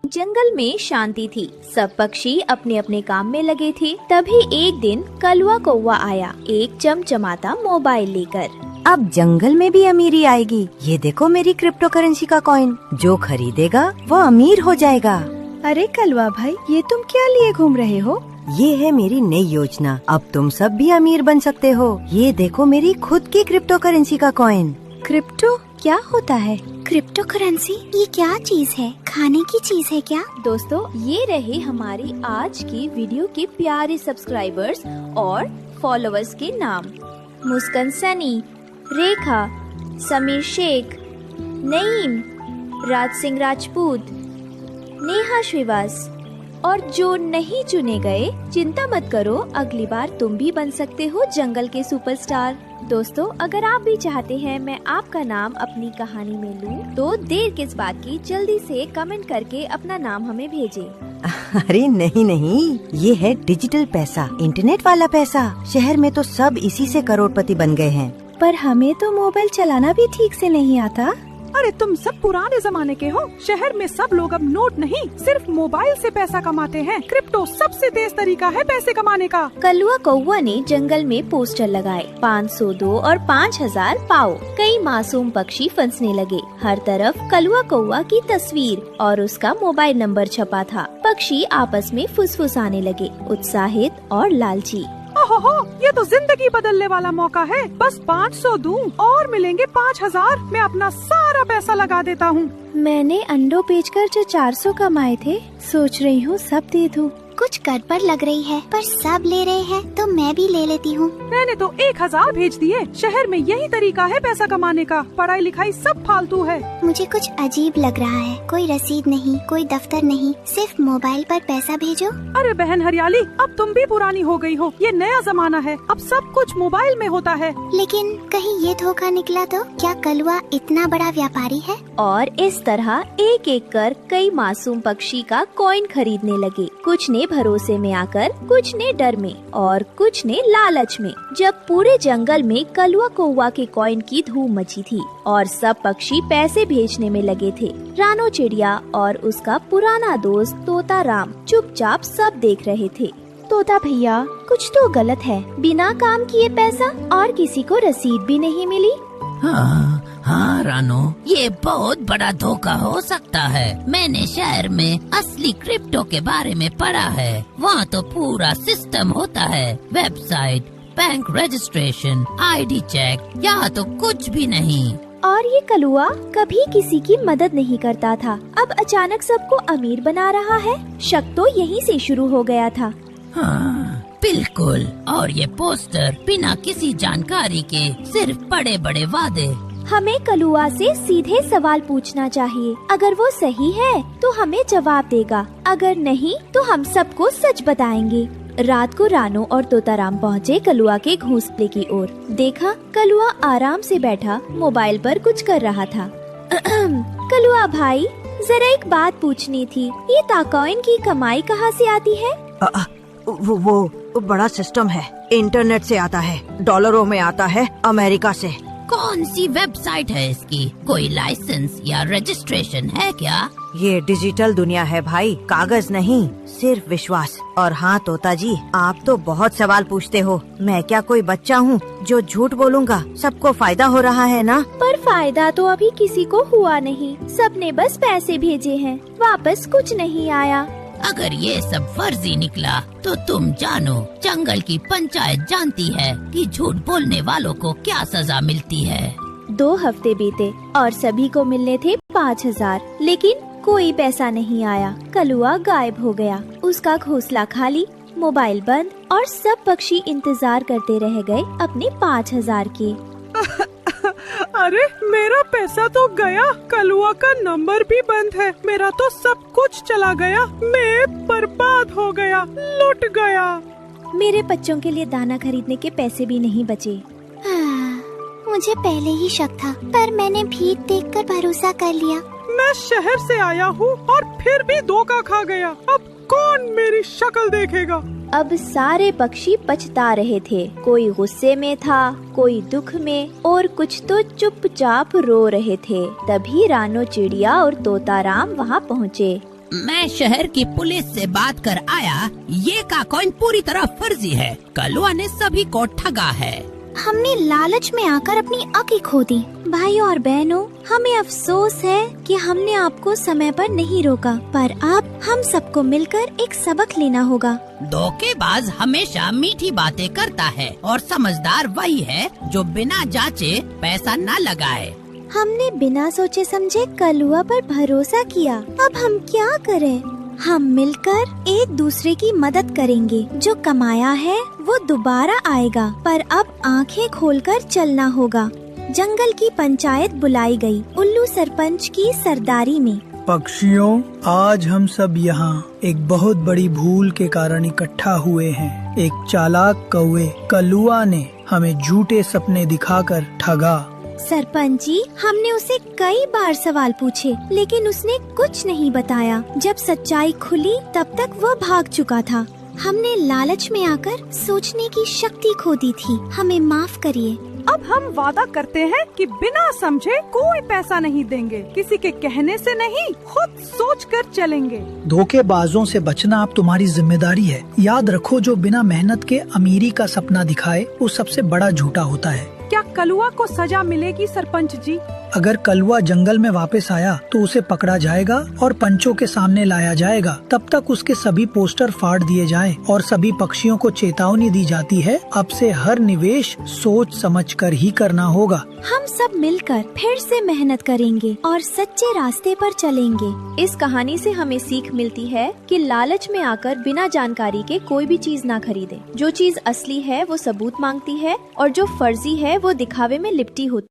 जंगल में शांति थी। सब पक्षी अपने अपने काम में लगे थे। तभी एक दिन कलवा कौवा आया, एक चमचमाता मोबाइल लेकर। अब जंगल में भी अमीरी आएगी। ये देखो मेरी क्रिप्टो करेंसी का कॉइन, जो खरीदेगा वो अमीर हो जाएगा। अरे कलवा भाई, ये तुम क्या लिए घूम रहे हो? ये है मेरी नई योजना। अब तुम सब भी अमीर बन सकते हो। ये देखो मेरी खुद की क्रिप्टो करेंसी का कॉइन। क्रिप्टो क्या होता है? क्रिप्टो करेंसी ये क्या चीज है? खाने की चीज है क्या? दोस्तों, ये रहे हमारी आज की वीडियो के प्यारे सब्सक्राइबर्स और फॉलोअर्स के नाम। मुस्कान सनी, रेखा, समीर शेख, नईम, राज सिंह राजपूत, नेहा श्रीवास। और जो नहीं चुने गए, चिंता मत करो, अगली बार तुम भी बन सकते हो जंगल के सुपरस्टार। दोस्तों, अगर आप भी चाहते हैं मैं आपका नाम अपनी कहानी में लूं, तो देर किस बात की, जल्दी से कमेंट करके अपना नाम हमें भेजें। अरे नहीं, ये है डिजिटल पैसा, इंटरनेट वाला पैसा। शहर में तो सब इसी से करोड़पति बन गए हैं। पर हमें तो मोबाइल चलाना भी ठीक से नहीं आता। अरे तुम सब पुराने जमाने के हो। शहर में सब लोग अब नोट नहीं, सिर्फ मोबाइल से पैसा कमाते हैं। क्रिप्टो सबसे तेज तरीका है पैसे कमाने का। कलवा कौवा ने जंगल में पोस्टर लगाए, 502 और 5000 पाओ। कई मासूम पक्षी फंसने लगे। हर तरफ कलवा कौवा की तस्वीर और उसका मोबाइल नंबर छपा था। पक्षी आपस में फुसफुसाने लगे, उत्साहित और लालची। ओहो, ये तो जिंदगी बदलने वाला मौका है। बस 500 दूं और मिलेंगे 5000। मैं अपना सारा पैसा लगा देता हूँ। मैंने अंडों बेचकर जो 400 कमाए थे, सोच रही हूँ सब दे दूँ। कुछ गड़बड़ लग रही है, पर सब ले रहे हैं तो मैं भी ले लेती हूँ। मैंने तो 1000 भेज दिए। शहर में यही तरीका है पैसा कमाने का। पढ़ाई लिखाई सब फालतू है। मुझे कुछ अजीब लग रहा है। कोई रसीद नहीं, कोई दफ्तर नहीं, सिर्फ मोबाइल पर पैसा भेजो। अरे बहन हरियाली, अब तुम भी पुरानी हो गई हो। ये नया जमाना है, अब सब कुछ मोबाइल में होता है। लेकिन कहीं ये धोखा निकला तो? क्या कलवा इतना बड़ा व्यापारी है? और इस तरह एक एक कर कई मासूम पक्षी का कॉइन खरीदने लगे। कुछ ने भरोसे में आकर, कुछ ने डर में और कुछ ने लालच में। जब पूरे जंगल में कलवा कौवा के कॉइन की धूम मची थी और सब पक्षी पैसे भेजने में लगे थे, रानो चिड़िया और उसका पुराना दोस्त तोता राम चुपचाप सब देख रहे थे। तोता भैया, कुछ तो गलत है। बिना काम किए पैसा और किसी को रसीद भी नहीं मिली। हाँ रानो, ये बहुत बड़ा धोखा हो सकता है। मैंने शहर में असली क्रिप्टो के बारे में पढ़ा है। वहाँ तो पूरा सिस्टम होता है, website, bank registration, ID check. यहाँ तो कुछ भी नहीं। और ये कलुआ कभी किसी की मदद नहीं करता था, अब अचानक सबको अमीर बना रहा है। शक तो यहीं से शुरू हो गया था। हाँ बिल्कुल। और ये पोस्टर बिना किसी जानकारी के, सिर्फ बड़े बड़े वादे। हमें कलुआ से सीधे सवाल पूछना चाहिए। अगर वो सही है तो हमें जवाब देगा, अगर नहीं तो हम सबको सच बताएंगे। रात को रानो और तोताराम पहुँचे कलुआ के घोंसले की ओर। देखा, कलुआ आराम से बैठा मोबाइल पर कुछ कर रहा था। कलुआ भाई, जरा एक बात पूछनी थी। ये ताकॉइन की कमाई कहाँ से आती है? वो बड़ा सिस्टम है, इंटरनेट से आता है, डॉलरों में आता है, अमेरिका से। कौन सी वेबसाइट है इसकी? कोई लाइसेंस या रजिस्ट्रेशन है क्या? ये डिजिटल दुनिया है भाई, कागज नहीं, सिर्फ विश्वास। और हाँ तोता जी, आप तो बहुत सवाल पूछते हो। मैं क्या कोई बच्चा हूँ जो झूठ बोलूँगा? सबको फायदा हो रहा है ना? पर फायदा तो अभी किसी को हुआ नहीं। सबने बस पैसे भेजे हैं, वापस कुछ नहीं आया। अगर ये सब फर्जी निकला तो तुम जानो, जंगल की पंचायत जानती है कि झूठ बोलने वालों को क्या सजा मिलती है। 2 हफ्ते बीते और सभी को मिलने थे 5000, लेकिन कोई पैसा नहीं आया। कलुआ गायब हो गया, उसका घोंसला खाली, मोबाइल बंद और सब पक्षी इंतजार करते रह गए अपने 5000 के। अरे मेरा पैसा तो गया, कलुआ का नंबर भी बंद है। मेरा तो सब कुछ चला गया, मैं बर्बाद हो गया, लुट गया। मेरे बच्चों के लिए दाना खरीदने के पैसे भी नहीं बचे। मुझे पहले ही शक था, पर मैंने भीड़ देखकर भरोसा कर लिया। मैं शहर से आया हूँ और फिर भी धोखा खा गया। अब कौन मेरी शक्ल देखेगा? अब सारे पक्षी पछता रहे थे। कोई गुस्से में था, कोई दुख में और कुछ तो चुपचाप रो रहे थे। तभी रानो चिड़िया और तोताराम वहाँ पहुँचे। मैं शहर की पुलिस से बात कर आया। ये का कॉइन पूरी तरह फर्जी है। कलुआ ने सभी को ठगा है। हमने लालच में आकर अपनी आंखें खो दी। भाई और बहनों, हमें अफसोस है कि हमने आपको समय पर नहीं रोका, पर अब हम सबको मिलकर एक सबक लेना होगा। धोखेबाज हमेशा मीठी बातें करता है और समझदार वही है जो बिना जांचे पैसा न लगाए। हमने बिना सोचे समझे कलुआ पर भरोसा किया। अब हम क्या करें? हम मिलकर एक दूसरे की मदद करेंगे। जो कमाया है वो दोबारा आएगा, पर अब आंखें खोलकर चलना होगा। जंगल की पंचायत बुलाई गई, उल्लू सरपंच की सरदारी में। पक्षियों, आज हम सब यहाँ एक बहुत बड़ी भूल के कारण इकट्ठा हुए हैं। एक चालाक कौवे कलुआ ने हमें झूठे सपने दिखाकर ठगा। सरपंच जी, हमने उसे कई बार सवाल पूछे, लेकिन उसने कुछ नहीं बताया। जब सच्चाई खुली तब तक वो भाग चुका था। हमने लालच में आकर सोचने की शक्ति खो दी थी। हमें माफ करिए। अब हम वादा करते हैं कि बिना समझे कोई पैसा नहीं देंगे। किसी के कहने से नहीं, खुद सोच कर चलेंगे। धोखेबाजों से बचना अब तुम्हारी जिम्मेदारी है। याद रखो, जो बिना मेहनत के अमीरी का सपना दिखाए वो सबसे बड़ा झूठा होता है। क्या कलुआ को सजा मिलेगी सरपंच जी? अगर कलुआ जंगल में वापस आया तो उसे पकड़ा जाएगा और पंचों के सामने लाया जाएगा। तब तक उसके सभी पोस्टर फाड़ दिए जाएं और सभी पक्षियों को चेतावनी दी जाती है, अब से हर निवेश सोच समझकर ही करना होगा। हम सब मिलकर फिर से मेहनत करेंगे और सच्चे रास्ते पर चलेंगे। इस कहानी से हमें सीख मिलती है कि लालच में आकर बिना जानकारी के कोई भी चीज ना खरीदे। जो चीज असली है वो सबूत मांगती है और जो फर्जी है वो दिखावे में लिपटी होती है।